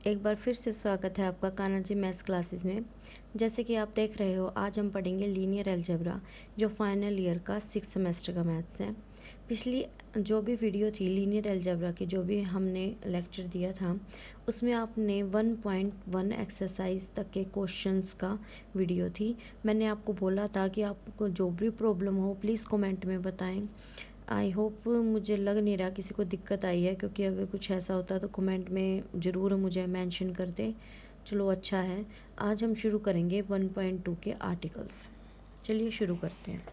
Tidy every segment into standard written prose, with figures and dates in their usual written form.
एक बार फिर से स्वागत है आपका कान्हा जी मैथ्स क्लासेस में। जैसे कि आप देख रहे हो, आज हम पढ़ेंगे लीनियर अलजेब्रा, जो फाइनल ईयर का 6 सेमेस्टर का मैथ्स है। पिछली जो भी वीडियो थी लीनियर अलजेब्रा की, जो भी हमने लेक्चर दिया था, उसमें आपने 1.1 एक्सरसाइज तक के क्वेश्चंस का वीडियो थी। मैंने आपको बोला था कि आपको जो भी प्रॉब्लम हो प्लीज़ कमेंट में बताएं। आई होप मुझे लग नहीं रहा किसी को दिक्कत आई है, क्योंकि अगर कुछ ऐसा होता तो कमेंट में ज़रूर मुझे मेंशन कर दे। चलो अच्छा है। आज हम शुरू करेंगे 1.2 के आर्टिकल्स। चलिए शुरू करते हैं।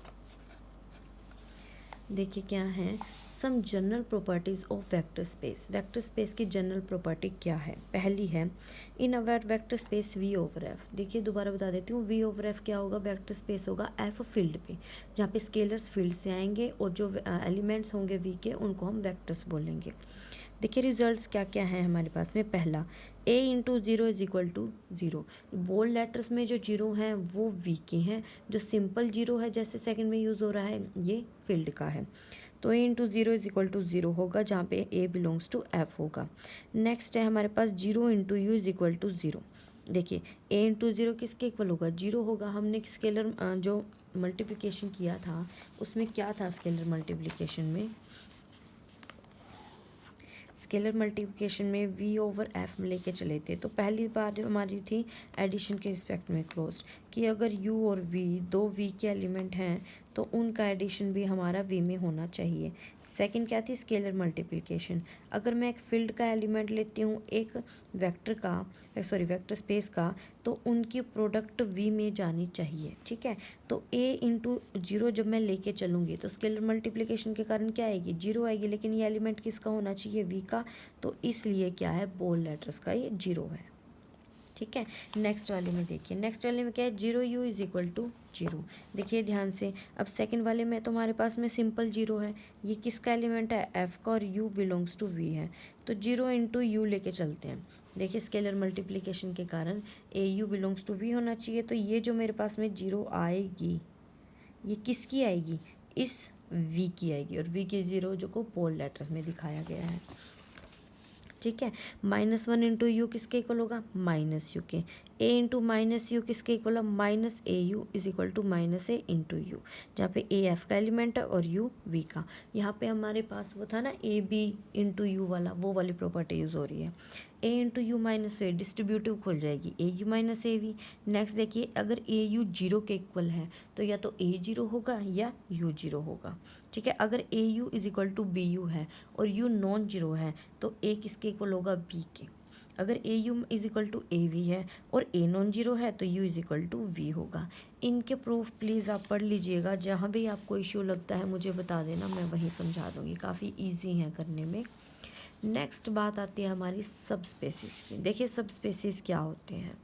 देखिए क्या है, some general properties of vector space. Vector space की जनरल प्रॉपर्टी क्या है? पहली है, in a vector space V over F. देखिए दोबारा बता देती हूँ, वी ओवर एफ क्या होगा? वेक्टर स्पेस होगा एफ फील्ड पे, जहाँ पे स्केलर्स फील्ड से आएंगे और जो एलिमेंट्स होंगे वी के, उनको हम वेक्टर्स बोलेंगे। देखिए रिजल्ट्स क्या क्या है हमारे पास में। पहला, a into zero is equal to zero. Bold letters में जो जीरो हैं वो वी के हैं, जो सिंपल जीरो है जैसे सेकंड में यूज़ हो रहा है ये फील्ड का है। तो a into zero is equal to zero होगा, जहाँ पे a बिलोंग्स टू f होगा। नेक्स्ट है हमारे पास zero into U is equal to zero. देखिए a इंटू ज़ीरो किसके इक्वल होगा? जीरो होगा। हमने स्केलर जो मल्टीप्लिकेशन किया था उसमें क्या था? स्केलर मल्टीप्लिकेशन में v ओवर f में लेके चले थे। तो पहली बार हमारी थी एडिशन के रिस्पेक्ट में क्लोज, कि अगर u और v दो v के एलिमेंट हैं तो उनका एडिशन भी हमारा v में होना चाहिए। सेकंड क्या थी? Scalar multiplication. अगर मैं एक फील्ड का एलिमेंट लेती हूँ एक वेक्टर स्पेस का, तो उनकी प्रोडक्ट v में जानी चाहिए। ठीक है, तो a इंटू जीरो जब मैं लेके चलूँगी तो स्केलर मल्टीप्लिकेशन के कारण क्या आएगी? जीरो आएगी, लेकिन ये एलिमेंट किसका होना चाहिए? v का। तो इसलिए क्या है? बोल्ड लेटर्स का ये जीरो है। ठीक है, नेक्स्ट वाले में देखिए, नेक्स्ट वाले में क्या है? Zero U is equal to zero. देखिए ध्यान से, अब सेकंड वाले में तुम्हारे पास में सिंपल जीरो है, ये किसका एलिमेंट है? एफ का, और यू बिलोंग्स टू वी है। तो जीरो इंटू यू लेके चलते हैं। देखिए स्केलर मल्टीप्लिकेशन के कारण ए यू बिलोंग्स टू वी होना चाहिए, तो ये जो मेरे पास में जीरो आएगी ये किसकी आएगी? इस वी की आएगी, और वी की जीरो जो को बोल्ड लेटर्स में दिखाया गया है। ठीक है, -1 इंटू यू किसके इक्वल होगा? माइनस यू के। a इंटू माइनस यू किसके इक्वल है? Minus A U is equal to minus A into U, जहाँ पे a f का एलिमेंट है और u v का। यहाँ पे हमारे पास वो था ना a b इंटू यू वाला, वो वाली प्रॉपर्टी यूज़ हो रही है। a into U minus A distributive खुल जाएगी, A U minus A V. Next देखिए, अगर a u जीरो के इक्वल है तो या तो a जीरो होगा या u जीरो होगा। ठीक है, अगर A U is equal to B U है और यू नॉन जीरो है तो ए किसके इक्वल होगा? बी के। अगर A U is equal to A V है और ए नॉन जीरो है तो U is equal to V होगा। इनके प्रूफ प्लीज़ आप पढ़ लीजिएगा, जहाँ भी आपको इश्यू लगता है मुझे बता देना, मैं वहीं समझा दूँगी। काफ़ी ईजी हैं करने में। नेक्स्ट बात आती है हमारी सब स्पेसिस की। देखिए सब स्पेसिस क्या होते हैं?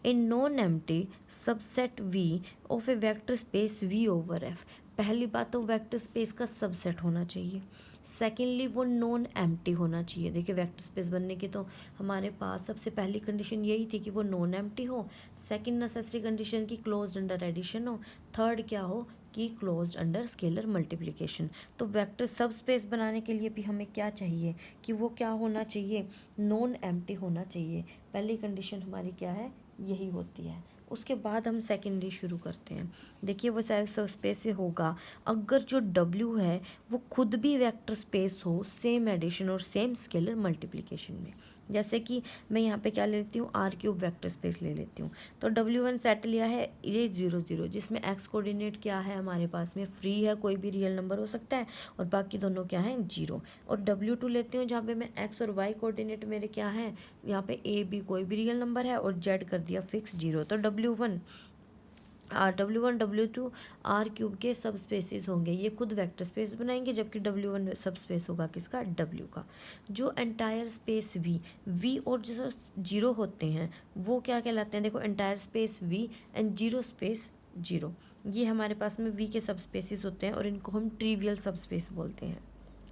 ए non empty subset v of a vector space v over f। पहली बात तो वेक्टर स्पेस का सबसेट होना चाहिए। सेकेंडली वो नॉन एम्प्टी होना चाहिए। देखिए वेक्टर स्पेस बनने की तो हमारे पास सबसे पहली कंडीशन यही थी कि वो नॉन एम्प्टी हो। सेकंड नेसेसरी कंडीशन की क्लोज्ड अंडर एडिशन हो। थर्ड क्या हो? कि क्लोज्ड अंडर स्केलर मल्टीप्लिकेशन। तो वेक्टर सब स्पेस बनाने के लिए भी हमें क्या चाहिए? कि वो क्या होना चाहिए? नॉन एम्प्टी होना चाहिए। पहली कंडीशन हमारी क्या है? यही होती है। उसके बाद हम सेकेंडरी शुरू करते हैं। देखिए वो सब स्पेस से होगा अगर जो W है वो खुद भी वेक्टर स्पेस हो सेम एडिशन और सेम स्केलर मल्टीप्लिकेशन में। जैसे कि मैं यहाँ पे क्या ले लेती हूँ? आर क्यूब वेक्टर स्पेस ले लेती हूँ। तो W1 सेट लिया है, ये 0 0, जिसमें x कोऑर्डिनेट क्या है हमारे पास में? फ्री है, कोई भी रियल नंबर हो सकता है, और बाकी दोनों क्या है? 0। और W2 लेती हूँ जहाँ पे मैं x और y कोऑर्डिनेट मेरे क्या है? यहाँ पे a b कोई भी रियल नंबर है और z कर दिया फिक्स 0। तो W1 W2 आर क्यूब के सब स्पेसिस होंगे, ये खुद वेक्टर स्पेस बनाएंगे, जबकि W1 सब स्पेस होगा किसका? W का। जो एंटायर स्पेस V और जो जीरो होते हैं वो क्या कहलाते हैं? देखो entire space V and zero space zero, ये हमारे पास में V के सब स्पेसिस होते हैं और इनको हम ट्रिवियल सब स्पेस बोलते हैं।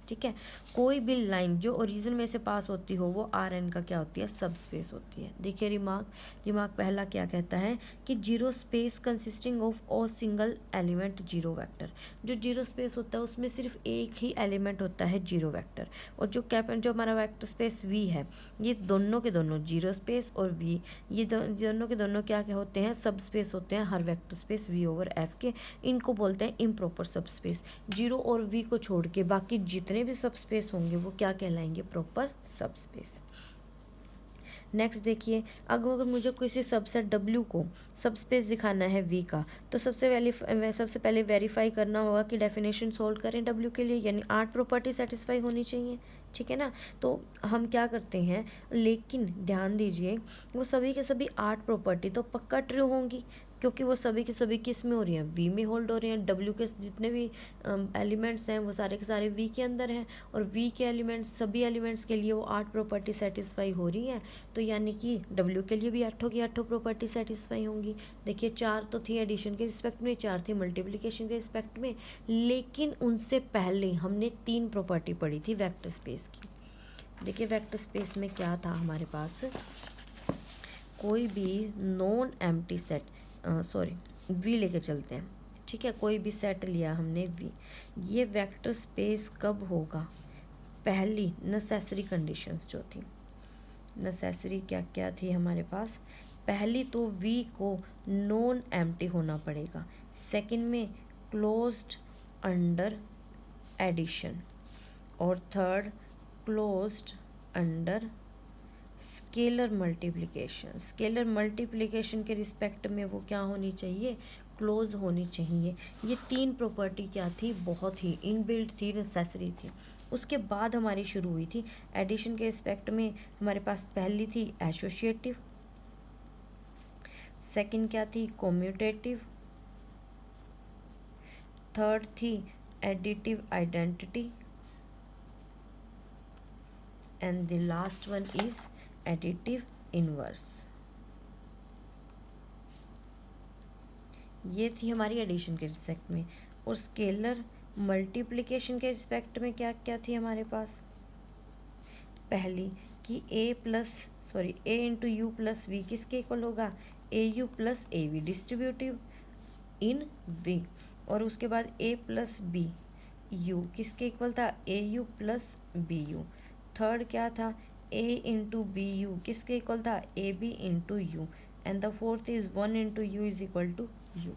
ठीक है। कोई भी लाइन जो ओरिजिन में से पास होती हो वो आर एन का क्या होती है, सब स्पेस होती है। देखिए रिमार्क पहला क्या कहता है कि zero space consisting of O single element zero vector. जो जीरो स्पेस होता है उसमें सिर्फ एक ही एलिमेंट होता है जीरो वेक्टर। और जो हमारा वेक्टर स्पेस वी है, ये दोनों के दोनों जीरो स्पेस और वी, ये दोनों के दोनों क्या क्या होते हैं, सब स्पेस होते हैं हर vector space V over F के। इनको बोलते हैं इम्प्रॉपर सब स्पेस। जीरो और वी को छोड़ के बाकी जितने भी सब स्पेस होंगे वो क्या कहलाएंगे, प्रॉपर सब स्पेस। नेक्स्ट देखिए, अगर मुझे किसी सबसेट W को सब स्पेस दिखाना है V का, तो सबसे पहले वेरीफाई करना होगा कि डेफिनेशन सोल्व करें W के लिए, यानी 8 प्रॉपर्टी सेटिस्फाई होनी चाहिए, ठीक है ना। तो हम क्या करते हैं, लेकिन ध्यान दीजिए वो सभी के सभी 8 प्रॉपर्टी तो पक्का ट्रू होंगी, क्योंकि वो सभी के सभी किस में हो रही हैं, वी में होल्ड हो रही हैं। डब्ल्यू के जितने भी एलिमेंट्स हैं वो सारे के सारे वी के अंदर हैं, और वी के एलिमेंट्स सभी एलिमेंट्स के लिए वो 8 प्रॉपर्टी सेटिस्फाई हो रही हैं। तो यानी कि डब्ल्यू के लिए भी 8 की 8 प्रॉपर्टी सेटिस्फाई होंगी। देखिए 4 तो थी एडिशन के रिस्पेक्ट में, 4 थी मल्टीप्लिकेशन के रिस्पेक्ट में, लेकिन उनसे पहले हमने 3 प्रॉपर्टी पढ़ी थी वेक्टर स्पेस की। देखिए वेक्टर स्पेस में क्या था हमारे पास, कोई भी नॉन एम्प्टी सेट, वी लेके चलते हैं, ठीक है। कोई भी सेट लिया हमने वी, ये वेक्टर स्पेस कब होगा, पहली नेसेसरी कंडीशंस जो थी, नेसेसरी क्या क्या थी हमारे पास, पहली तो वी को नॉन एम्प्टी होना पड़ेगा, सेकंड में क्लोज्ड अंडर एडिशन, और third closed under scalar multiplication. Scalar multiplication के रिस्पेक्ट में वो क्या होनी चाहिए, क्लोज होनी चाहिए। ये 3 प्रॉपर्टी क्या थी, बहुत ही इनबिल्ट थी, नेसेसरी थी। उसके बाद हमारी शुरू हुई थी एडिशन के रिस्पेक्ट में, हमारे पास पहली थी एसोसिएटिव, सेकंड क्या थी कम्यूटेटिव, थर्ड थी additive identity, and the last one is additive inverse. ये थी हमारी एडिशन के रिस्पेक्ट में। और स्केलर मल्टीप्लिकेशन के रिस्पेक्ट में क्या क्या थी हमारे पास, पहली कि A into U plus V किसके इक्वल होगा, A U plus A V, distributive in V. और उसके बाद ए प्लस बी यू किसके इक्वल था, A U plus B U. Third क्या था, ए इंटू बी यू किसके इक्वल था, A B into U. And the fourth is 1 into U is equal to U.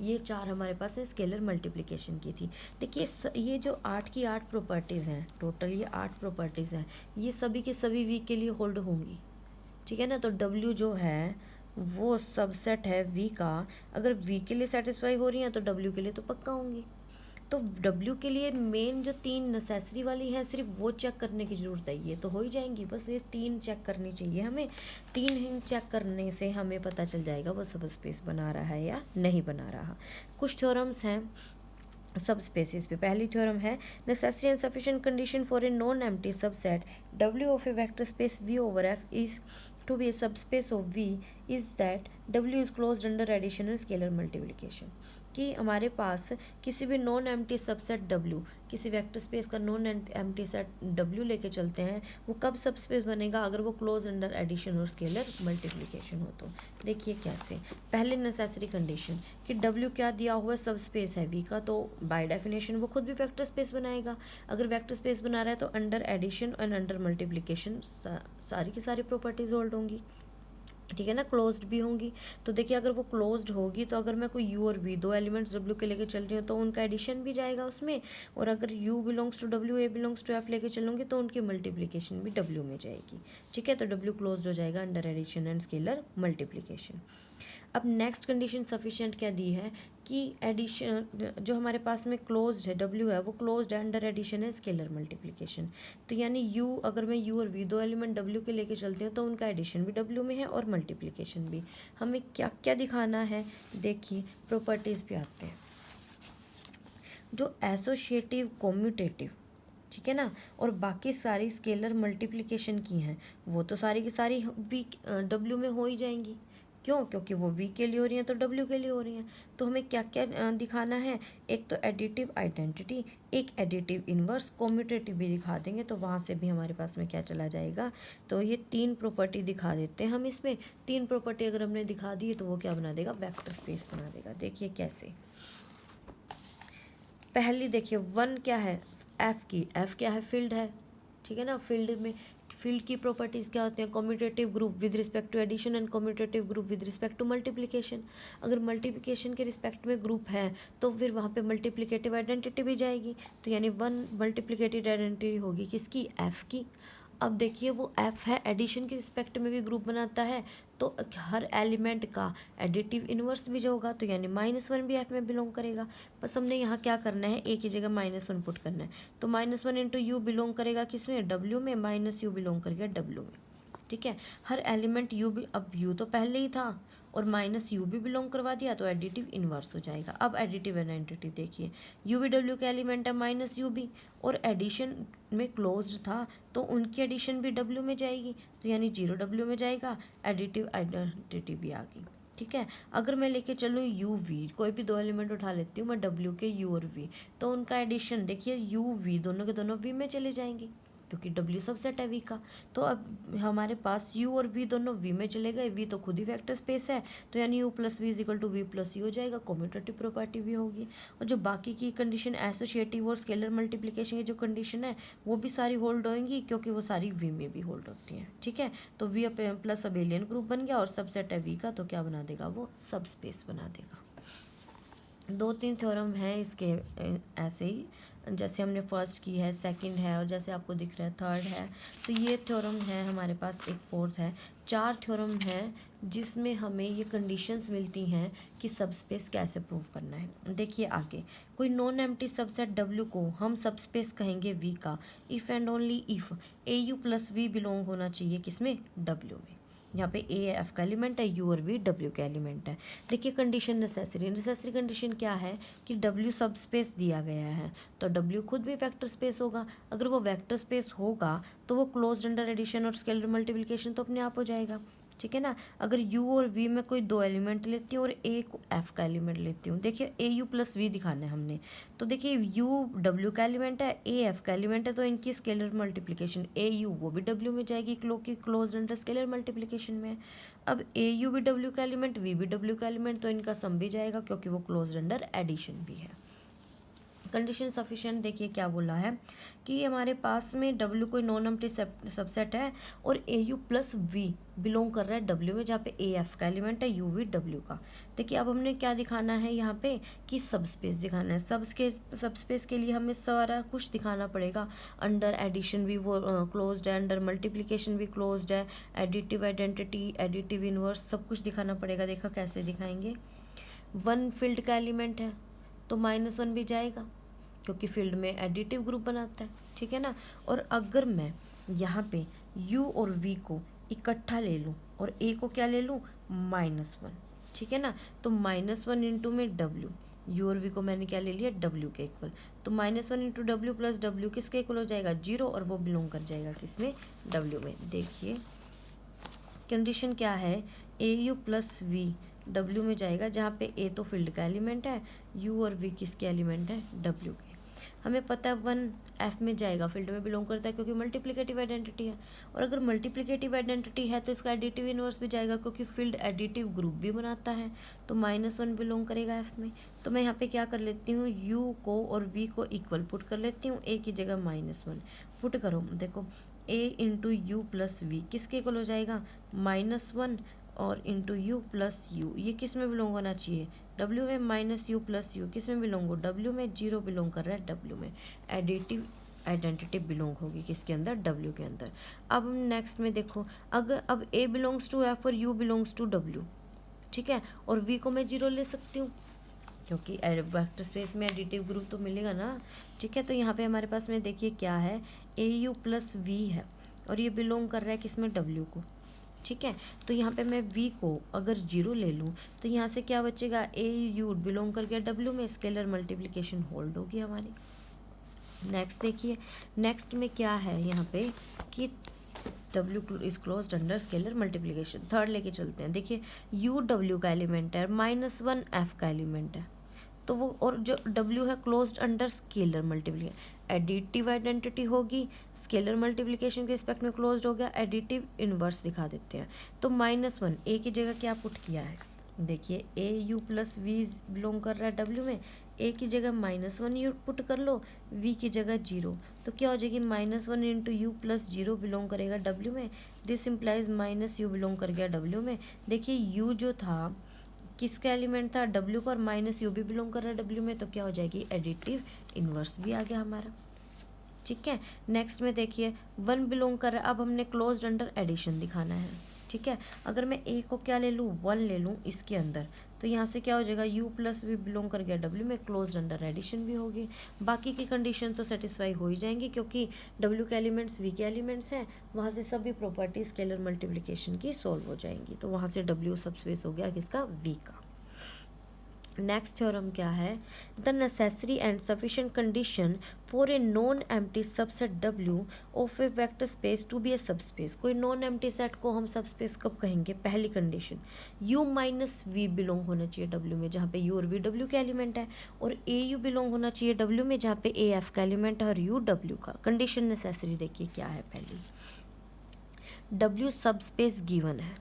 ये 4 हमारे पास में स्केलर मल्टीप्लिकेशन की थी। देखिए ये जो 8 की 8 प्रॉपर्टीज़ हैं, टोटल ये 8 प्रॉपर्टीज़ हैं, ये सभी के सभी वी के लिए होल्ड होंगी, ठीक है ना। तो W जो है वो सबसेट है वी का, अगर वी के लिए सेटिस्फाई हो रही हैं तो W के लिए तो पक्का होंगी। तो W के लिए मेन जो 3 नेसेसरी वाली है सिर्फ वो चेक करने की ज़रूरत है, ये तो हो ही जाएंगी, बस ये 3 चेक करनी चाहिए हमें। 3 ही चेक करने से हमें पता चल जाएगा वो सब स्पेस बना रहा है या नहीं बना रहा। कुछ थ्योरम्स हैं सब स्पेसिस पे। पहली थ्योरम है necessary and sufficient condition for a non empty subset W of a vector space V over F is to be a subspace of V is that W is closed under addition and scalar multiplication। कि हमारे पास किसी भी non empty subset W, किसी vector space का non empty set W लेके चलते हैं, वो कब सब स्पेस बनेगा, अगर वो क्लोज अंडर एडिशन और स्केलर मल्टीप्लिकेशन हो। तो देखिए कैसे, पहले नेसेसरी कंडीशन कि W क्या दिया हुआ है, सब स्पेस है V का, तो बाय डेफिनेशन वो खुद भी वेक्टर स्पेस बनाएगा। अगर वेक्टर स्पेस बना रहा है तो under addition and under multiplication सारी की सारी प्रॉपर्टीज होल्ड होंगी, ठीक है ना, क्लोज्ड भी होंगी। तो देखिए अगर वो क्लोज्ड होगी तो अगर मैं कोई यू और वी दो एलिमेंट्स डब्ल्यू के लेके चल रही हूँ तो उनका एडिशन भी जाएगा उसमें, और अगर U belongs to W A belongs to F लेके चलूँगी तो उनकी मल्टीप्लिकेशन भी डब्ल्यू में जाएगी, ठीक है। तो डब्ल्यू क्लोज्ड हो जाएगा under addition and scalar multiplication. अब नेक्स्ट कंडीशन सफिशिएंट क्या दी है कि एडिशन जो हमारे पास में क्लोज्ड है डब्ल्यू है वो क्लोज्ड है अंडर एडिशन है स्केलर मल्टीप्लिकेशन। तो यानी यू, अगर मैं यू और वी दो एलिमेंट डब्ल्यू के लेके चलती हूँ तो उनका एडिशन भी डब्ल्यू में है और मल्टीप्लिकेशन भी। हमें क्या क्या दिखाना है, देखिए प्रॉपर्टीज़ पे आते हैं। जो एसोसिएटिव कम्यूटेटिव, ठीक है ना, और बाकी सारी स्केलर मल्टीप्लिकेशन की हैं वो तो सारी की सारी भी डब्ल्यू में हो ही जाएंगी, क्यों? क्योंकि वो वी के लिए हो रही हैं तो डब्ल्यू के लिए हो रही हैं। तो हमें क्या क्या दिखाना है, एक तो एडिटिव आइडेंटिटी, एक एडिटिव इन्वर्स, कॉम्यूटेटिव भी दिखा देंगे तो वहाँ से भी हमारे पास में क्या चला जाएगा। तो ये 3 प्रॉपर्टी दिखा देते हैं हम इसमें। 3 प्रॉपर्टी अगर हमने दिखा दी तो वो क्या बना देगा, वेक्टर स्पेस बना देगा। देखिए कैसे। पहली देखिए 1 क्या है, एफ की, एफ क्या है, फील्ड है, ठीक है ना। फील्ड में फील्ड की प्रॉपर्टीज़ क्या होती हैं, commutative group with respect to addition and commutative group with respect to multiplication. अगर मल्टीप्लिकेशन के रिस्पेक्ट में ग्रुप है तो फिर वहाँ पे मल्टीप्लिकेटिव आइडेंटिटी भी जाएगी। तो यानी 1 मल्टीप्लिकेटिव आइडेंटिटी होगी किसकी, एफ की। अब देखिए वो एफ है, एडिशन के रिस्पेक्ट में भी ग्रुप बनाता है, तो हर एलिमेंट का एडिटिव इन्वर्स भी जो होगा, तो यानी -1 भी एफ में बिलोंग करेगा। बस हमने यहाँ क्या करना है, एक ही जगह -1 पुट करना है। तो -1 इंटू यू बिलोंग करेगा किसमें, डब्ल्यू में, माइनस यू बिलोंग करेगा डब्ल्यू में, ठीक है। हर एलिमेंट यू भी, अब यू तो पहले ही था और माइनस यू भी बिलोंग करवा दिया तो एडिटिव इन्वर्स हो जाएगा। अब एडिटिव आइडेंटिटी देखिए, यू भी डब्ल्यू का एलिमेंट है, माइनस यू भी, और एडिशन में क्लोज्ड था तो उनकी एडिशन भी डब्ल्यू में जाएगी, तो यानी 0 डब्ल्यू में जाएगा, एडिटिव आइडेंटिटी भी आ गई, ठीक है। अगर मैं लेके चलूँ यू वी, कोई भी 2 एलिमेंट उठा लेती हूँ मैं, डब्ल्यू के यू और वी, तो उनका एडिशन देखिए यू वी दोनों के दोनों वी में चले जाएंगे क्योंकि डब्ल्यू सबसेट है वी का। तो अब हमारे पास यू और वी दोनों वी में चले गए, वी तो खुद ही वेक्टर स्पेस है, तो यानी U plus V is equal to V plus U हो जाएगा, कॉम्यूटेटिव प्रॉपर्टी भी होगी। और जो बाकी की कंडीशन एसोसिएटिव और स्केलर मल्टीप्लिकेशन की जो कंडीशन है वो भी सारी होल्ड होंगी क्योंकि वो सारी वी में भी होल्ड होती हैं, ठीक है। तो वी प्लस अबेलियन ग्रुप बन गया और सबसेट है वी का, तो क्या बना देगा, वो सब स्पेस बना देगा। 2-3 थ्योरम है इसके ऐसे ही, जैसे हमने फर्स्ट की है, सेकंड है, और जैसे आपको दिख रहा है थर्ड है। तो ये थ्योरम है हमारे पास, एक फोर्थ है, 4 थ्योरम है जिसमें हमें ये कंडीशंस मिलती हैं कि सबस्पेस कैसे प्रूव करना है। देखिए आगे, कोई नॉन एम्प्टी सबसेट डब्ल्यू को हम सबस्पेस कहेंगे वी का, if and only if A U plus V belong होना चाहिए किसमें, डब्ल्यू में। यहाँ पे ए एफ का एलिमेंट है, यू और वी डब्ल्यू का एलिमेंट है। देखिए कंडीशन नेसेसरी कंडीशन क्या है कि डब्ल्यू सब स्पेस दिया गया है तो डब्ल्यू खुद भी वेक्टर स्पेस होगा। अगर वो वेक्टर स्पेस होगा तो वो क्लोज्ड अंडर एडिशन और स्केलर मल्टीप्लिकेशन तो अपने आप हो जाएगा, ठीक है ना। अगर यू और वी में कोई 2 एलिमेंट लेती हूँ और ए को एफ का एलिमेंट लेती हूँ, देखिए ए यू प्लस वी दिखाना है हमने, तो देखिए यू डब्ल्यू का एलिमेंट है, ए एफ का एलिमेंट है, तो इनकी स्केलर मल्टीप्लिकेशन ए यू वो भी डब्ल्यू में जाएगी क्योंकि क्लोज अंडर स्केलर मल्टीप्लिकेशन में। अब ए यू भी डब्ल्यू का एलिमेंट, वी भी डब्ल्यू का एलिमेंट, तो इनका सम भी जाएगा क्योंकि वो क्लोज अंडर एडिशन भी है। कंडीशन सफिशिएंट देखिए क्या बोला है कि हमारे पास में डब्ल्यू कोई नॉन एम्प्टी सबसेट है और ए यू प्लस वी बिलोंग कर रहा है डब्ल्यू में, जहाँ पे ए एफ का एलिमेंट है, यू वी डब्ल्यू का। देखिए अब हमने क्या दिखाना है यहाँ पे कि सब स्पेस दिखाना है। सब स्पेस के लिए हमें सारा कुछ दिखाना पड़ेगा, अंडर एडिशन भी वो क्लोज्ड है, अंडर मल्टीप्लिकेशन भी क्लोज्ड है, एडिटिव आइडेंटिटी, एडिटिव इनवर्स, सब कुछ दिखाना पड़ेगा। देखा कैसे दिखाएंगे, 1 फील्ड का एलिमेंट है तो -1 भी जाएगा क्योंकि फील्ड में एडिटिव ग्रुप बनाता है, ठीक है ना। और अगर मैं यहाँ पे u और v को इकट्ठा ले लूँ और a को क्या ले लूँ, -1, ठीक है ना। तो -1 इंटू में w, u और v को मैंने क्या ले लिया, w के इक्वल, तो -1 इंटू डब्ल्यू प्लस w किसके इक्वल हो जाएगा, 0, और वो बिलोंग कर जाएगा किसमें, w में। देखिए कंडीशन क्या है, ए यू प्लस वी डब्ल्यू में जाएगा, जहाँ पे ए तो फील्ड का एलिमेंट है, यू और वी किसके एलिमेंट है, डब्ल्यू के। हमें पता है 1 एफ में जाएगा, फील्ड में बिलोंग करता है क्योंकि मल्टीप्लिकेटिव आइडेंटिटी है, और अगर मल्टीप्लिकेटिव आइडेंटिटी है तो इसका एडिटिव इनवर्स भी जाएगा क्योंकि फील्ड एडिटिव ग्रुप भी बनाता है, तो -1 बिलोंग करेगा एफ में। तो मैं यहाँ पे क्या कर लेती हूँ, यू को और वी को इक्वल पुट कर लेती हूँ, ए की जगह -1 पुट करो। देखो ए इंटू यू प्लस वी किसके इक्वल हो जाएगा, -1 और इंटू यू प्लस यू, ये किस में बिलोंग होना चाहिए, डब्ल्यू में, माइनस यू प्लस यू किस में बिलोंग हो, डब्ल्यू में, 0 बिलोंग कर रहा है डब्ल्यू में, एडिटिव आइडेंटिटी बिलोंग होगी किसके अंदर, डब्ल्यू के अंदर। अब नेक्स्ट में देखो, अगर अब ए बिलोंग्स टू एफ और यू बिलोंग्स टू डब्ल्यू, ठीक है, और वी को मैं 0 ले सकती हूँ क्योंकि वेक्टर स्पेस में एडिटिव ग्रुप तो मिलेगा ना, ठीक है। तो यहाँ पे हमारे पास में देखिए क्या है, ए यू प्लस वी है और ये बिलोंग कर रहा है किसमें, डब्ल्यू को, ठीक है। तो यहाँ पे मैं v को अगर 0 ले लूँ तो यहाँ से क्या बचेगा, ए यू बिलोंग कर गया डब्ल्यू में, स्केलर मल्टीप्लिकेशन होल्ड होगी हमारी। नेक्स्ट देखिए, नेक्स्ट में क्या है यहाँ पे कि W is closed under scalar multiplication. Third लेके चलते हैं। देखिए U W का एलिमेंट है, -1 F का एलिमेंट है, तो वो और जो W है closed under scalar multiplication. Additive identity होगी, स्केलर मल्टीप्लिकेशन के रिस्पेक्ट में क्लोज्ड हो गया, एडिटिव इनवर्स दिखा देते हैं। तो -1 ए की जगह क्या पुट किया है, देखिए ए यू प्लस वी बिलोंग कर रहा है W में, ए की जगह -1 यू पुट कर लो, वी की जगह 0, तो क्या हो जाएगी -1 इंटू यू प्लस 0 बिलोंग करेगा W में। दिस इम्प्लाइज -u बिलोंग कर गया W में। देखिए U जो था किसका एलिमेंट था, W का, और -u भी बिलोंग कर रहा है W में, तो क्या हो जाएगी एडिटिव इनवर्स भी आ गया हमारा। ठीक है, नेक्स्ट में देखिए 1 बिलोंग कर रहा है, अब हमने क्लोज्ड अंडर एडिशन दिखाना है। ठीक है, अगर मैं ए को क्या ले लूँ, 1 ले लूँ इसके अंदर, तो यहाँ से क्या हो जाएगा U प्लस वी बिलोंग कर गया W में, क्लोज्ड अंडर एडिशन भी होगी। बाकी की कंडीशन तो सेटिस्फाई हो ही जाएंगी क्योंकि W के एलिमेंट्स V के एलिमेंट्स हैं, वहाँ से सभी प्रॉपर्टी स्केलर मल्टीप्लिकेशन की सॉल्व हो जाएंगी, तो वहाँ से W सबस्पेस हो गया किसका, V का। नेक्स्ट थ्योरम क्या है, the necessary and sufficient condition for a non empty subset W of a vector space to be a subspace. कोई नॉन एम्प्टी सेट को हम सबस्पेस कब कहेंगे, पहली condition U minus V belong होना चाहिए W में, जहाँ पे U और V W के एलिमेंट है, और AU बिलोंग होना चाहिए W में, जहाँ पे A F का एलिमेंट है और U W का। कंडीशन नेसेसरी देखिए क्या है, पहली W सबस्पेस गिवन है।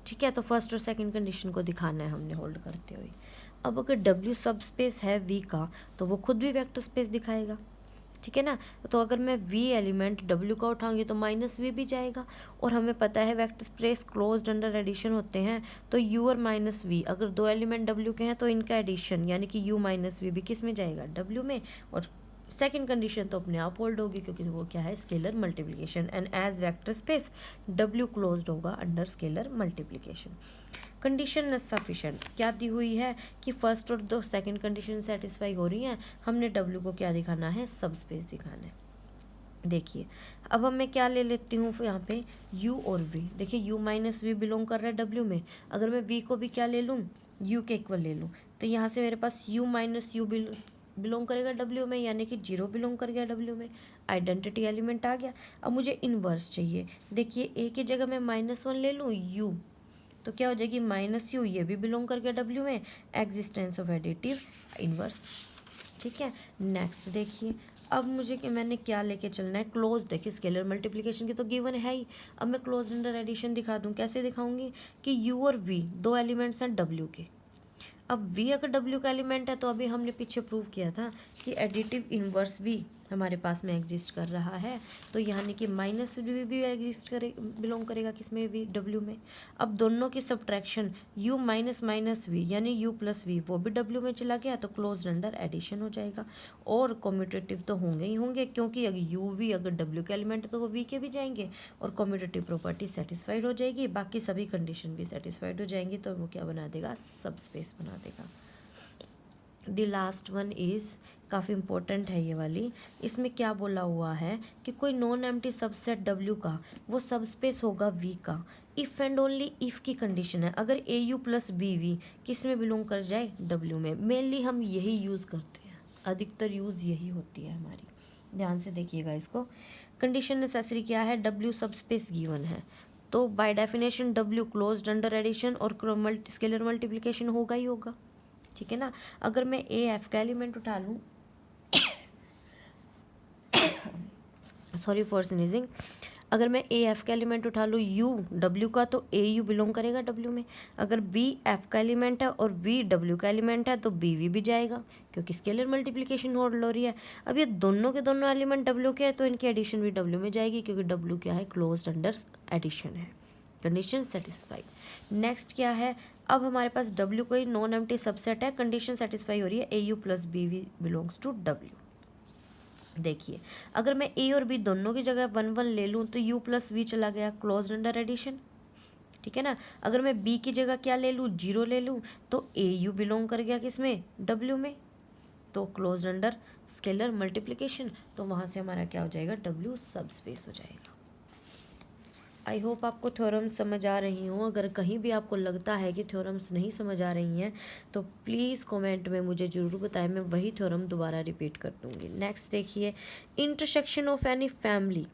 ठीक है, तो फर्स्ट और सेकंड कंडीशन को दिखाना है हमने होल्ड करते हुए। अब अगर W सब स्पेस है V का, तो वो खुद भी वेक्टर स्पेस दिखाएगा। ठीक है ना, तो अगर मैं V एलिमेंट W का उठाऊंगी तो -V भी जाएगा, और हमें पता है vector space closed under addition होते हैं, तो U और -V अगर दो एलिमेंट W के हैं तो इनका एडिशन यानी कि U -V भी किस में जाएगा, W में, और सेकेंड कंडीशन तो अपने आप होल्ड होगी क्योंकि वो क्या है, scalar multiplication, and as vector space W closed होगा under scalar multiplication. Condition sufficient क्या दी हुई है कि फर्स्ट और दो सेकंड कंडीशन सेटिस्फाई हो रही हैं, हमने W को क्या दिखाना है, सब स्पेस दिखाना है। देखिए अब अब मैं क्या ले लेती हूँ यहाँ पे U और V। देखिए U -V बिलोंग कर रहा है W में, अगर मैं V को भी क्या ले लूँ, U के इक्वल ले लूँ, तो यहाँ से मेरे पास U -U बिलोंग करेगा W में, यानी कि 0 बिलोंग कर गया W में, आइडेंटिटी एलिमेंट आ गया। अब मुझे इन्वर्स चाहिए, देखिए A की जगह मैं -1 ले लूँ U, तो क्या हो जाएगी -U, ये भी बिलोंग कर गया W में, एग्जिस्टेंस ऑफ एडिटिव इनवर्स। ठीक है, नेक्स्ट देखिए अब मुझे कि मैंने क्या लेके चलना है, क्लोज। देखिए स्केलर मल्टीप्लिकेशन की तो गिवन है ही, अब मैं क्लोज अंडर एडिशन दिखा दूँ, कैसे दिखाऊंगी कि U और V दो एलिमेंट्स हैं W के। अब V अगर W का एलिमेंट है तो अभी हमने पीछे प्रूव किया था कि एडिटिव इनवर्स भी हमारे पास में एग्जिस्ट कर रहा है, तो यानी कि -V भी एग्जिस्ट करे, बिलोंग करेगा किसमें, V W में। अब दोनों की सब्ट्रैक्शन U -V यानी U प्लस V वो भी W में चला गया, तो क्लोज्ड अंडर एडिशन हो जाएगा। और कम्यूटेटिव तो होंगे ही होंगे क्योंकि अगर U V अगर W के एलिमेंट है तो वो V के भी जाएंगे, और कम्यूटेटिव प्रॉपर्टी सेटिस्फाइड हो जाएगी, बाकी सभी कंडीशन भी सेटिस्फाइड हो जाएंगी, तो वो क्या बना देगा, सब स्पेस बना देगा। द लास्ट वन इज़ काफ़ी इंपॉर्टेंट है ये वाली, इसमें क्या बोला हुआ है कि कोई नॉन एम्प्टी सबसेट W का वो सब स्पेस होगा V का, इफ़ एंड ओनली इफ़ की कंडीशन है अगर AU प्लस BV किस में बिलोंग कर जाए, W में। मेनली हम यही यूज़ करते हैं, अधिकतर यूज़ यही होती है हमारी, ध्यान से देखिएगा इसको। कंडीशन नेसेसरी क्या है, W सब स्पेस गिवन है, तो by definition W closed under addition और स्केलर मल्टीप्लिकेशन होगा ही होगा। ठीक है ना, अगर मैं AF का एलिमेंट उठा लूँ, सॉरी फॉर स्नीजिंग, अगर मैं AF का एलिमेंट उठा लूँ U W का, तो AU बिलोंग करेगा W में। अगर BF का एलिमेंट है और V W का एलिमेंट है तो BV भी जाएगा क्योंकि स्केलर मल्टीप्लिकेशन हो रही है। अब ये दोनों के दोनों एलिमेंट W के हैं तो इनकी एडिशन भी W में जाएगी क्योंकि W क्या है, क्लोज्ड अंडर एडिशन है। Condition satisfied. नेक्स्ट क्या है, अब हमारे पास W कोई नॉन एम्प्टी सबसेट है, कंडीशन सेटिस्फाई हो रही है AU plus BV belongs to W। देखिए अगर मैं A और B दोनों की जगह 1 1 ले लूँ तो U प्लस V चला गया, क्लोज्ड अंडर एडिशन। ठीक है ना, अगर मैं B की जगह क्या ले लूँ, 0 ले लूँ, तो AU बिलोंग कर गया किसमें, W में, तो क्लोज्ड अंडर स्केलर मल्टीप्लिकेशन, तो वहाँ से हमारा क्या हो जाएगा, W सब स्पेस हो जाएगा। आई होप आपको थ्योरम्स समझ आ रही हों। अगर कहीं भी आपको लगता है कि थ्योरम्स नहीं समझ आ रही हैं तो प्लीज़ कमेंट में मुझे ज़रूर बताएं, मैं वही थ्योरम दोबारा रिपीट कर दूँगी। नेक्स्ट देखिए, intersection of any family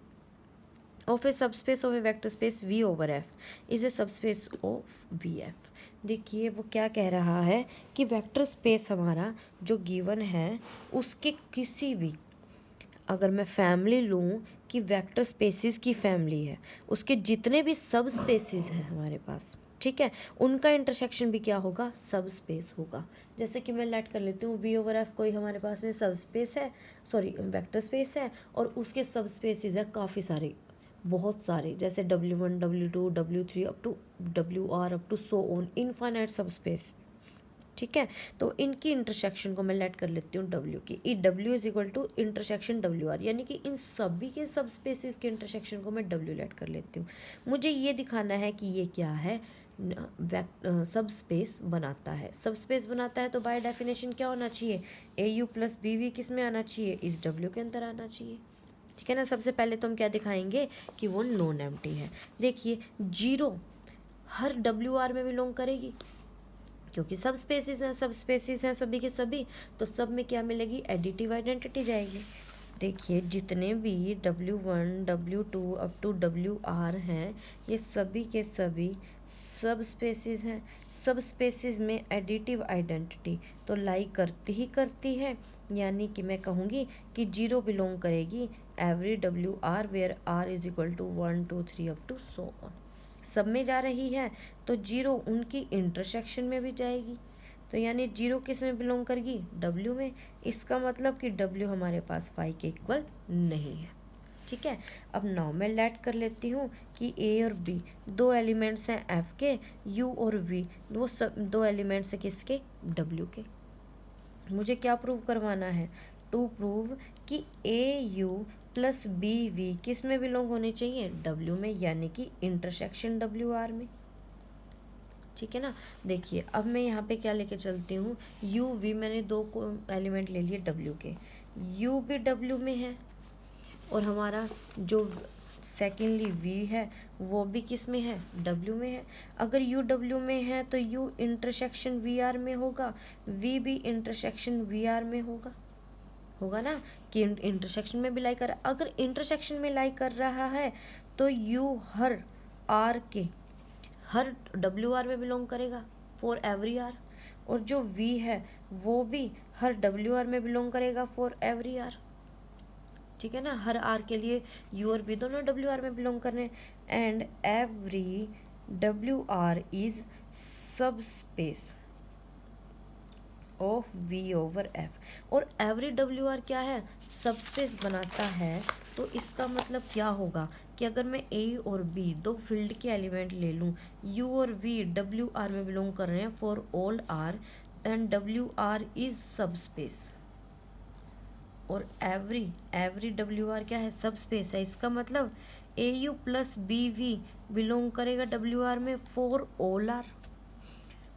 of A subspace of a vector space V over F is a subspace of VF। देखिए वो क्या कह रहा है कि वेक्टर स्पेस हमारा जो गिवन है उसके किसी भी, अगर मैं फैमिली लूँ कि वेक्टर स्पेसिस की फैमिली है, उसके जितने भी सब स्पेसिस हैं हमारे पास, ठीक है, उनका इंटरसेक्शन भी क्या होगा, सब स्पेस होगा। जैसे कि मैं लेट कर लेती हूँ V ओवर F कोई हमारे पास में सब स्पेस है, सॉरी वेक्टर स्पेस है, और उसके सब स्पेसिस है काफ़ी सारे, बहुत सारे, जैसे W1 W2 W3 up to WR up to so on, infinite subspace, ठीक है। तो इनकी इंटरसेक्शन को मैं लेट कर लेती हूँ W की, ई W is equal to intersection WR, यानी कि इन सभी के सब स्पेसिस के इंटरसेक्शन को मैं W लेट कर लेती हूँ। मुझे ये दिखाना है कि ये क्या है, सब स्पेस बनाता है। सब स्पेस बनाता है तो बाय डेफिनेशन क्या होना चाहिए, AU प्लस BV किस में आना चाहिए, इस W के अंदर आना चाहिए, ठीक है ना। सबसे पहले तो हम क्या दिखाएंगे कि वो नॉन एम्प्टी है। देखिए 0 हर WR में बिलोंग करेगी, क्योंकि सब स्पेसिस हैं, सब स्पेसिस हैं सभी के सभी, तो सब में क्या मिलेगी, एडिटिव आइडेंटिटी जाएगी। देखिए जितने भी W1 W2 up to WR हैं, ये सभी के सभी सब स्पेसिस हैं। सब स्पेसिस में एडिटिव आइडेंटिटी तो लाई करती ही करती है, यानी कि मैं कहूँगी कि 0 बिलोंग करेगी every WR where R is equal to 1 2 3 up to so on. सब में जा रही है तो 0 उनकी इंटरसेक्शन में भी जाएगी, तो यानी 0 किस में बिलोंग करेगी, W में। इसका मतलब कि W हमारे पास 5 के इक्वल नहीं है, ठीक है। अब नाउ मैं लेट कर लेती हूँ कि A और B दो एलिमेंट्स हैं F के, U और V वो सब दो एलिमेंट्स हैं किसके, W के। मुझे क्या प्रूव करवाना है, टू प्रूव कि AU प्लस BV किस में बिलोंग होने चाहिए, W में, यानी कि इंटरसेक्शन WR में, ठीक है ना। देखिए अब मैं यहाँ पे क्या लेके चलती हूँ, UV मैंने दो एलिमेंट ले लिए W के, U भी W में है, और हमारा जो सेकेंडली V है वो भी किस में है, W में है। अगर U W में है तो U इंटरसेक्शन VR में होगा, V भी इंटरसेक्शन VR में होगा, होगा ना, कि इंटरसेक्शन में भी लाई कर, अगर इंटरसेक्शन में लाई कर रहा है तो U हर R के हर WR में बिलोंग करेगा फॉर एवरी R, और जो V है वो भी हर WR में बिलोंग करेगा फॉर एवरी R, ठीक है ना। हर R के लिए U और V दोनों WR में बिलोंग कर रहे हैं, एंड एवरी WR इज सब space of V over F, और एवरी WR क्या है, सब स्पेस बनाता है। तो इसका मतलब क्या होगा कि अगर मैं A और B दो फील्ड के एलिमेंट ले लूँ, U और V WR में बिलोंग कर रहे हैं for all R, and WR is सब स्पेस, और एवरी WR क्या है, सब स्पेस है। इसका मतलब AU प्लस BV बिलोंग करेगा WR में for all R,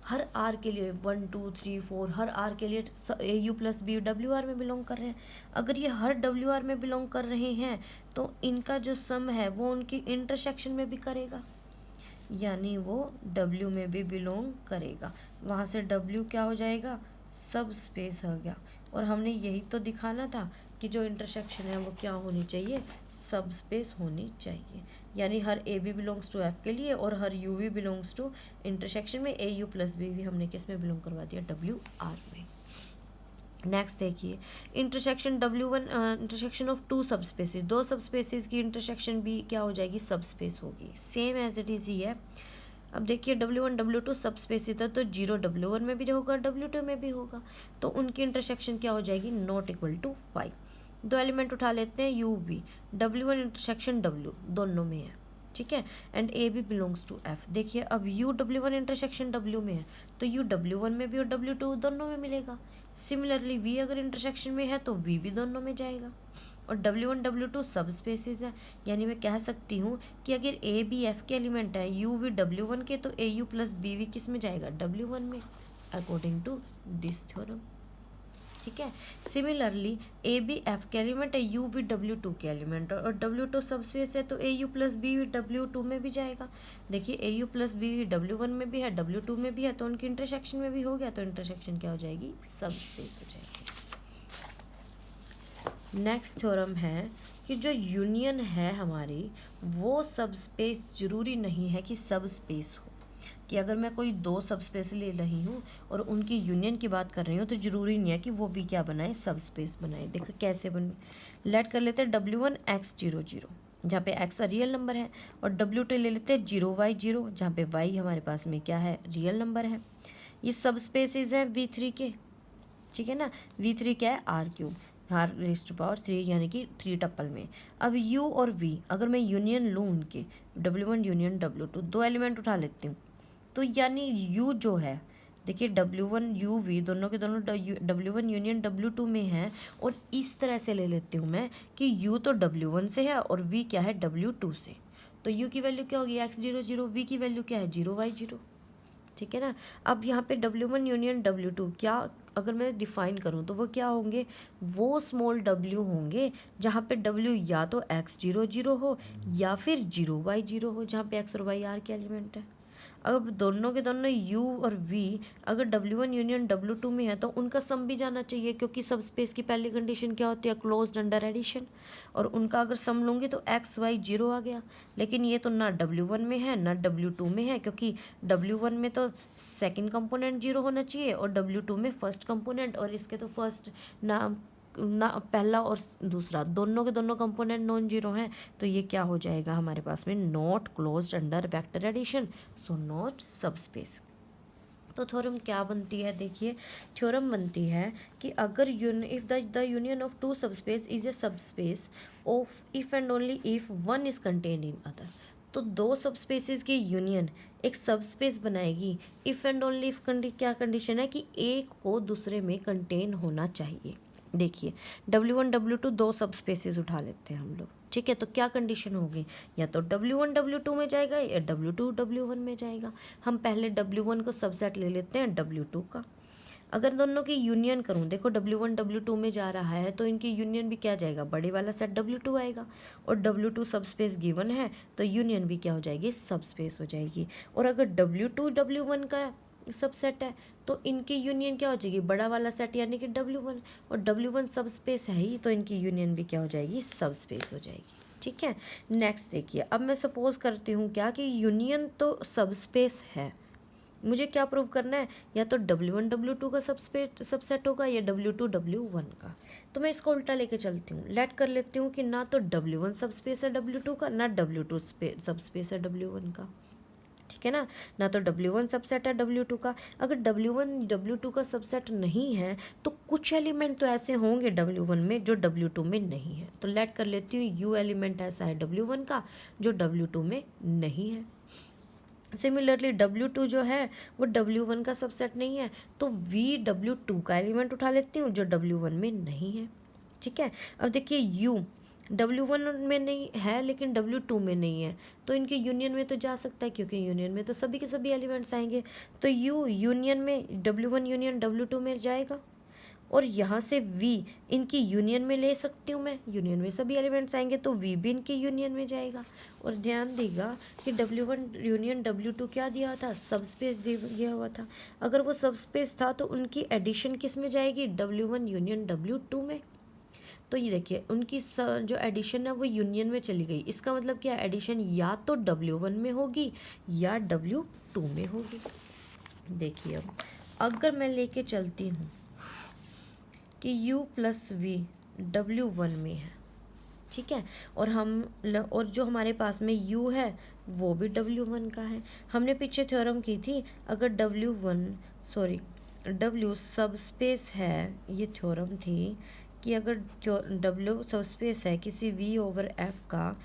her R के लिए 1 2 3 4 हर R के लिए AU प्लस B WR में बिलोंग कर रहे हैं। अगर ये हर WR में बिलोंग कर रहे हैं तो इनका जो सम है वो उनकी इंटरसेक्शन में भी करेगा, यानी वो W में भी बिलोंग करेगा। वहाँ से W क्या हो जाएगा, सब स्पेस हो गया। और हमने यही तो दिखाना था कि जो इंटरसेक्शन है वो क्या होनी चाहिए, सब स्पेस होनी चाहिए, यानी हर AB बिलोंग्स टू F के लिए और हर UV बिलोंग्स टू इंटरसेक्शन में AU प्लस BV हमने किस में बिलोंग करवा दिया, WR में। नेक्स्ट देखिए intersection W1 intersection of two subspaces, दो सब स्पेसिस की इंटरसेक्शन भी क्या हो जाएगी, सब स्पेस होगी, सेम एज इट इज़ ही है। अब देखिए W1 W2 सब स्पेस था तो 0 W1 में भी होगा, W2 में भी होगा, तो उनकी इंटरसेक्शन क्या हो जाएगी, नॉट इक्वल टू 5। दो एलिमेंट उठा लेते हैं UV, W1 इंटरसेक्शन W दोनों में है, ठीक है, and AB belongs to F। देखिए अब U W1 इंटरसेक्शन W में है तो U W1 में भी और W2 दोनों में मिलेगा। सिमिलरली V अगर इंटरसेक्शन में है तो V भी दोनों में जाएगा, और W1 W2 सब स्पेसिस है, यानी मैं कह सकती हूँ कि अगर A B F के एलिमेंट है UV W1 के तो AU प्लस BV किस में जाएगा, W1 में, अकॉर्डिंग टू दिस थ्योरम, ठीक है। सिमिलरली AB F के एलिमेंट है UV W2 के एलिमेंट, और W2 सब स्पेस है तो AU प्लस BV W2 में भी जाएगा। देखिए AU प्लस BV W1 में भी है, W2 में भी है, तो उनकी इंटरसेक्शन में भी हो गया, तो इंटरसेक्शन क्या हो जाएगी, सब स्पेस हो जाएगी। नेक्स्ट थ्योरम है कि जो यूनियन है हमारी वो सब स्पेस ज़रूरी नहीं है कि सब स्पेस हो, कि अगर मैं कोई दो सब स्पेस ले रही हूँ और उनकी यूनियन की बात कर रही हूँ तो ज़रूरी नहीं है कि वो भी क्या बनाए, सब स्पेस बनाए। देखो कैसे बन, लेट कर लेते हैं W1 X0 0 जहाँ पे x रियल नंबर है, और W2 ले लेते हैं 0 y 0 जहाँ पे y हमारे पास में क्या है, रियल नंबर है। ये सब स्पेसिस हैं V3 के, ठीक है ना। V3 क्या है, R³ R⁻³ यानी कि 3 टप्पल में। अब U और V अगर मैं यूनियन लूँ उनके, W1 यूनियन W2, दो एलिमेंट उठा लेती हूँ, तो यानी U जो है, देखिए W1 U V दोनों के दोनों W1 यूनियन W2 में है, और इस तरह से ले लेती हूँ मैं कि U तो W1 से है और V क्या है, W2 से। तो U की वैल्यू क्या होगी, X0 0, V की वैल्यू क्या है, 0 y 0, ठीक है ना। अब यहाँ पे W1 यूनियन W2 क्या अगर मैं डिफाइन करूँ तो वो क्या होंगे, वो स्मॉल w होंगे जहाँ पे w या तो X0 0 हो या फिर 0 y 0 हो, जहाँ पे x और y R के एलिमेंट है। अब दोनों के दोनों U और V अगर W1 यूनियन W2 में है तो उनका सम भी जाना चाहिए, क्योंकि सब स्पेस की पहली कंडीशन क्या होती है, क्लोज्ड अंडर एडिशन, और उनका अगर सम लूँगी तो x y 0 आ गया। लेकिन ये तो ना W1 में है ना W2 में है, क्योंकि W1 में तो सेकंड कंपोनेंट 0 होना चाहिए और W2 में फर्स्ट कंपोनेंट, और इसके तो फर्स्ट ना पहला और दूसरा दोनों के दोनों कंपोनेंट नॉन जीरो हैं, तो ये क्या हो जाएगा हमारे पास में, not closed under vector addition, so not subspace. तो थ्योरम क्या बनती है, देखिए थ्योरम बनती है कि अगर if the union of two subspace is a subspace of if and only if one is contained in other, तो दो सब स्पेसिस की यूनियन एक सब स्पेस बनाएगी इफ एंड ओनली इफ क्या कंडीशन है कि एक को दूसरे में कंटेन होना चाहिए। देखिए W1 W2 दो सब स्पेसिस उठा लेते हैं हम लोग, ठीक है, तो क्या कंडीशन होगी, या तो W1 W2 में जाएगा या W2 W1 में जाएगा। हम पहले W1 को सबसेट ले लेते हैं W2 का। अगर दोनों की यूनियन करूं, देखो W1 W2 में जा रहा है तो इनकी यूनियन भी क्या जाएगा, बड़े वाला सेट W2 आएगा, और W2 सब स्पेस गिवन है तो यूनियन भी क्या हो जाएगी, सब स्पेस हो जाएगी। और अगर W2 W1 का सब सेट है तो इनकी यूनियन क्या हो जाएगी, बड़ा वाला सेट यानी कि W1, और W1 सब स्पेस है ही तो इनकी यूनियन भी क्या हो जाएगी, सब स्पेस हो जाएगी, ठीक है। नेक्स्ट देखिए, अब मैं सपोज करती हूँ क्या कि यूनियन तो सब स्पेस है, मुझे क्या प्रूव करना है, या तो W1 W2 का सबसेट होगा या W2 W1 का। तो मैं इसको उल्टा लेके चलती हूँ, लेट कर लेती हूँ कि ना तो W1 सब स्पेस है W2 का, ना W2 सब स्पेस है W1 का, ठीक है ना तो W1 सबसेट है W2 का। अगर W1 W2 का सबसेट नहीं है तो कुछ एलिमेंट तो ऐसे होंगे W1 में जो W2 में नहीं है, तो लेट कर लेती हूँ U एलिमेंट ऐसा है W1 का जो W2 में नहीं है। सिमिलरली W2 जो है वो W1 का सबसेट नहीं है, तो V W2 का एलिमेंट उठा लेती हूँ जो W1 में नहीं है, ठीक है। अब देखिए U W1 में नहीं है लेकिन W2 में नहीं है, तो इनके यूनियन में तो जा सकता है, क्योंकि यूनियन में तो सभी के सभी एलिमेंट्स आएंगे, तो U यूनियन में W1 यूनियन W2 में जाएगा, और यहाँ से V इनकी यूनियन में ले सकती हूँ मैं, यूनियन में सभी एलिमेंट्स आएंगे तो V भी इनकी यूनियन में जाएगा। और ध्यान देगा कि W1 यूनियन W2 क्या दिया था, सब स्पेस दिया हुआ था, अगर वो सब स्पेस था तो उनकी एडिशन किस में जाएगी, W1 यूनियन W2 में। तो ये देखिए उनकी जो एडिशन है वो यूनियन में चली गई, इसका मतलब क्या, एडिशन या तो W1 में होगी या W2 में होगी। देखिए अब अगर मैं लेके चलती हूँ कि U प्लस V W1 में है, ठीक है, और जो हमारे पास में U है वो भी W1 का है। हमने पीछे थ्योरम की थी, अगर W सब स्पेस है, ये थ्योरम थी कि अगर W सब स्पेस है किसी V ओवर F का,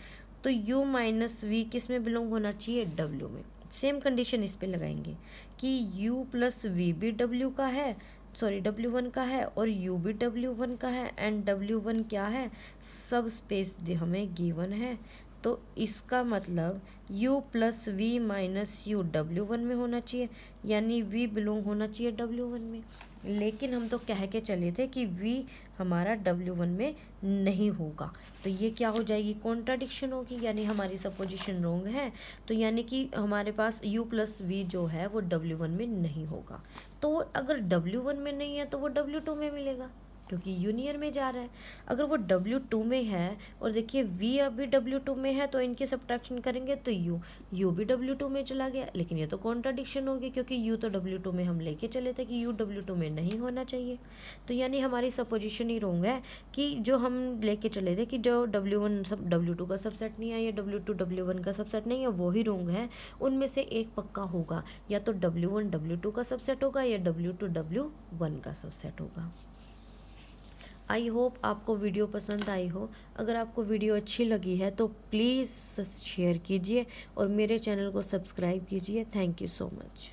तो U माइनस V किस में बिलोंग होना चाहिए, W में। सेम कंडीशन इस पे लगाएंगे कि U प्लस V भी W का है, W1 का है, और U भी W1 का है, एंड W1 क्या है, सब स्पेस हमें गिवन है, तो इसका मतलब U plus V minus U W1 में होना चाहिए, यानी V बिलोंग होना चाहिए W1 में। लेकिन हम तो कह के चले थे कि V हमारा W1 में नहीं होगा, तो ये क्या हो जाएगी, कॉन्ट्राडिक्शन होगी, यानी हमारी सपोजिशन रॉन्ग है, तो यानी कि हमारे पास U प्लस V जो है वो W1 में नहीं होगा। तो अगर W1 में नहीं है तो वो W2 में मिलेगा, क्योंकि यू नियर में जा रहा है। अगर वो W2 में है और देखिए V अभी W2 में है, तो इनके सब्ट्रैक्शन करेंगे तो U भी W2 में चला गया, लेकिन ये तो कॉन्ट्राडिक्शन होगी क्योंकि U तो W2 में हम लेके चले थे कि U W2 में नहीं होना चाहिए। तो यानी हमारी सपोजिशन ही रोंग है कि जो हम लेके चले थे कि जो W1 सब W2 का सबसेट नहीं है या W2 W1 का सबसेट नहीं है, वो ही रोंग है। उनमें से एक पक्का होगा, या तो W1 W2 का सबसेट होगा या W2 W1 का सबसेट होगा। आई होप आपको वीडियो पसंद आई हो। अगर आपको वीडियो अच्छी लगी है तो प्लीज़ शेयर कीजिए और मेरे चैनल को सब्सक्राइब कीजिए। Thank you so much.